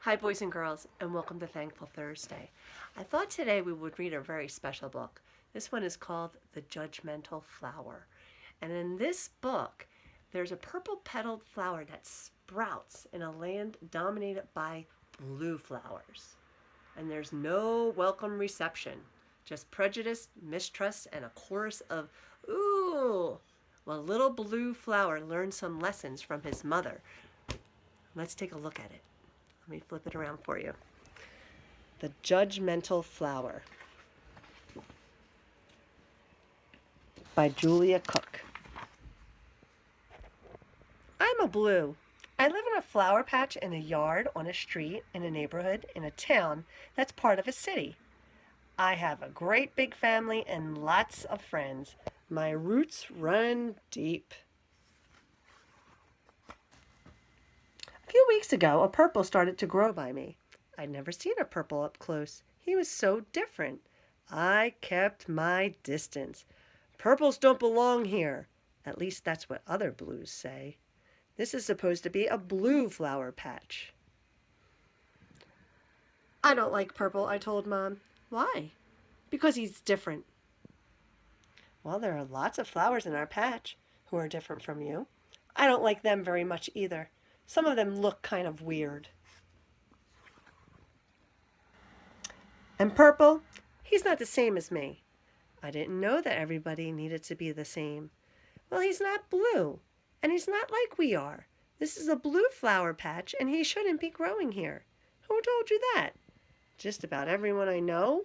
Hi, boys and girls, and welcome to Thankful Thursday. I thought today we would read a very special book. This one is called The Judgmental Flower. And in this book, there's a purple petaled flower that sprouts in a land dominated by blue flowers. And there's no welcome reception, just prejudice, mistrust, and a chorus of, ooh. Well, little blue flower learned some lessons from his mother. Let's take a look at it. Let me flip it around for you. The Judgmental Flower by Julia Cook. I'm a blue. I live in a flower patch in a yard, on a street, in a neighborhood, in a town that's part of a city. I have a great big family and lots of friends. My roots run deep. A few weeks ago, a purple started to grow by me. I'd never seen a purple up close. He was so different. I kept my distance. Purples don't belong here. At least that's what other blues say. This is supposed to be a blue flower patch. I don't like purple, I told Mom. Why? Because he's different. Well, there are lots of flowers in our patch who are different from you. I don't like them very much either. Some of them look kind of weird. And purple, he's not the same as me. I didn't know that everybody needed to be the same. Well, he's not blue, and he's not like we are. This is a blue flower patch, and he shouldn't be growing here. Who told you that? Just about everyone I know?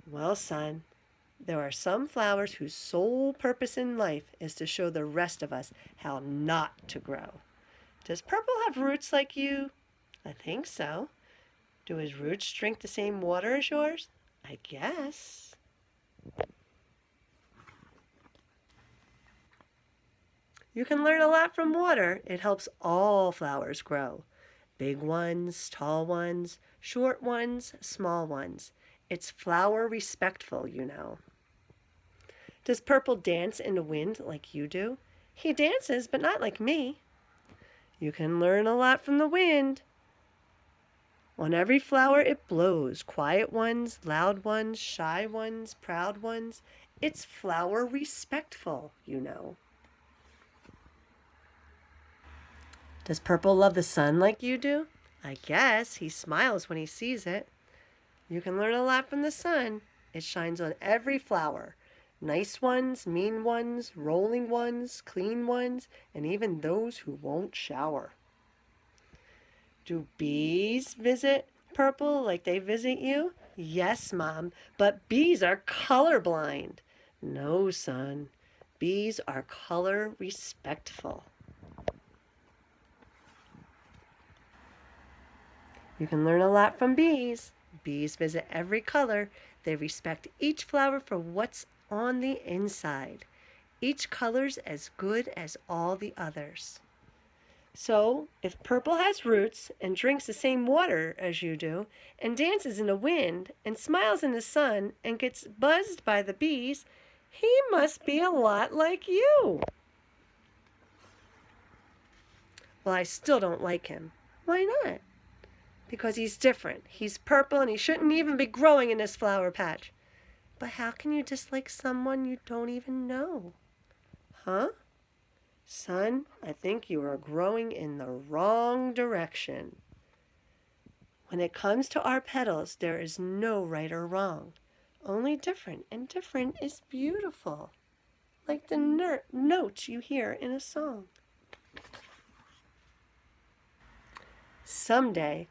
Well, son, there are some flowers whose sole purpose in life is to show the rest of us how not to grow. Does purple have roots like you? I think so. Do his roots drink the same water as yours? I guess. You can learn a lot from water. It helps all flowers grow. Big ones, tall ones, short ones, small ones. It's flower respectful, you know. Does purple dance in the wind like you do? He dances, but not like me. You can learn a lot from the wind. On every flower it blows, quiet ones, loud ones, shy ones, proud ones. It's flower respectful, you know. Does purple love the sun like you do? I guess he smiles when he sees it. You can learn a lot from the sun. It shines on every flower. Nice ones, mean ones, rolling ones, clean ones, and even those who won't shower. Do bees visit purple like they visit you? Yes, Mom, but bees are colorblind. No, son, bees are color respectful. You can learn a lot from bees. Bees visit every color. They respect each flower for what's on the inside. Each color's as good as all the others. So, if purple has roots and drinks the same water as you do, and dances in the wind, and smiles in the sun, and gets buzzed by the bees, he must be a lot like you. Well, I still don't like him. Why not? Because he's different. He's purple and he shouldn't even be growing in this flower patch. But how can you dislike someone you don't even know? Huh? Son, I think you are growing in the wrong direction. When it comes to our petals, there is no right or wrong. Only different, and different is beautiful. Like the notes you hear in a song. Someday,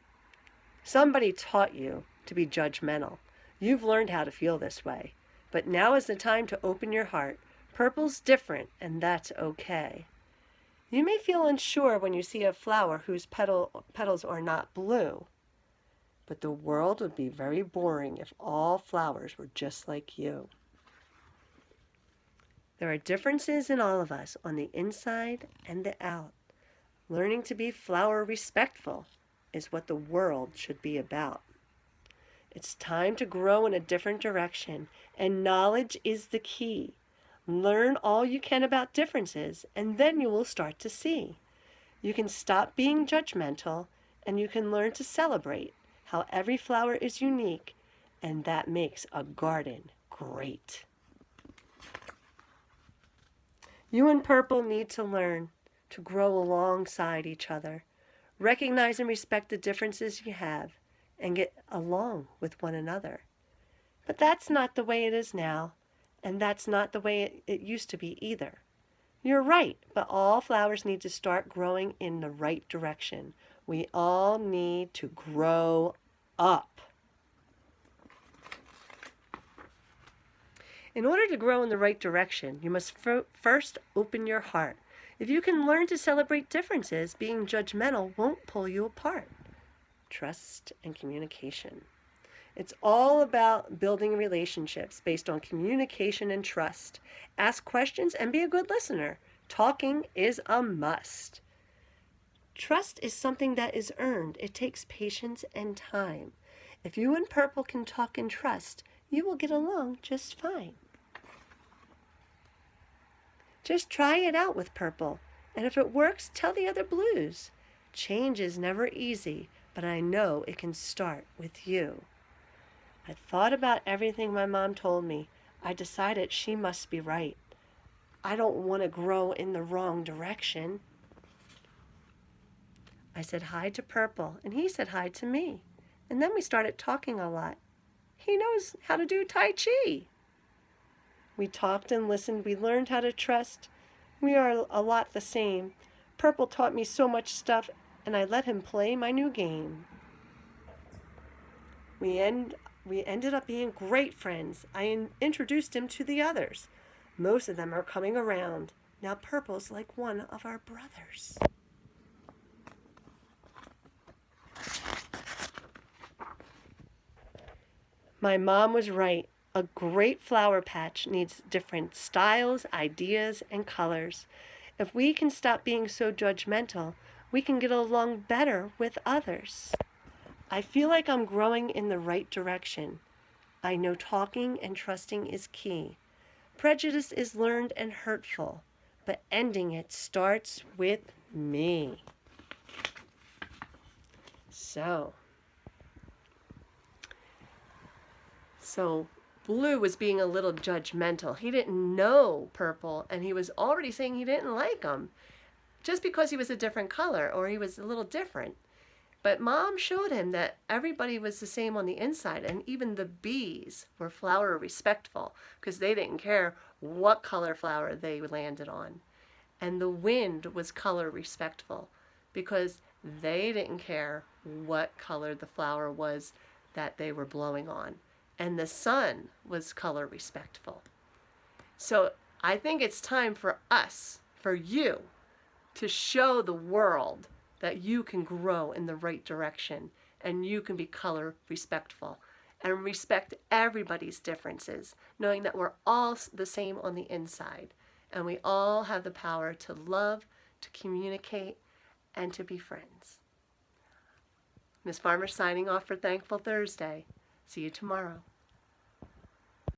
somebody taught you to be judgmental. You've learned how to feel this way. But now is the time to open your heart. Purple's different, and that's okay. You may feel unsure when you see a flower whose petals are not blue. But the world would be very boring if all flowers were just like you. There are differences in all of us on the inside and the out. Learning to be flower respectful is what the world should be about. It's time to grow in a different direction, and knowledge is the key. Learn all you can about differences, and then you will start to see. You can stop being judgmental and you can learn to celebrate how every flower is unique, and that makes a garden great. You and Purple need to learn to grow alongside each other. Recognize and respect the differences you have and get along with one another. But that's not the way it is now, and that's not the way it used to be either. You're right, but all flowers need to start growing in the right direction. We all need to grow up. In order to grow in the right direction, you must first open your heart. If you can learn to celebrate differences, being judgmental won't pull you apart. Trust and communication. It's all about building relationships based on communication and trust. Ask questions and be a good listener. Talking is a must. Trust is something that is earned. It takes patience and time. If you and Purple can talk and trust, you will get along just fine. Just try it out with Purple, and if it works, tell the other blues. Change is never easy, but I know it can start with you. I thought about everything my mom told me. I decided she must be right. I don't want to grow in the wrong direction. I said hi to Purple, and he said hi to me. And then we started talking a lot. He knows how to do Tai Chi. We talked and listened. We learned how to trust. We are a lot the same. Purple taught me so much stuff, and I let him play my new game. We ended up being great friends. I introduced him to the others. Most of them are coming around. Now Purple's like one of our brothers. My mom was right. A great flower patch needs different styles, ideas, and colors. If we can stop being so judgmental, we can get along better with others. I feel like I'm growing in the right direction. I know talking and trusting is key. Prejudice is learned and hurtful, but ending it starts with me. So Blue was being a little judgmental. He didn't know Purple, and he was already saying he didn't like him just because he was a different color or he was a little different. But Mom showed him that everybody was the same on the inside, and even the bees were flower respectful because they didn't care what color flower they landed on. And the wind was color respectful because they didn't care what color the flower was that they were blowing on. And the sun was color respectful. So I think it's time for us, for you, to show the world that you can grow in the right direction and you can be color respectful and respect everybody's differences, knowing that we're all the same on the inside and we all have the power to love, to communicate, and to be friends. Miss Farmer signing off for Thankful Thursday. See you tomorrow.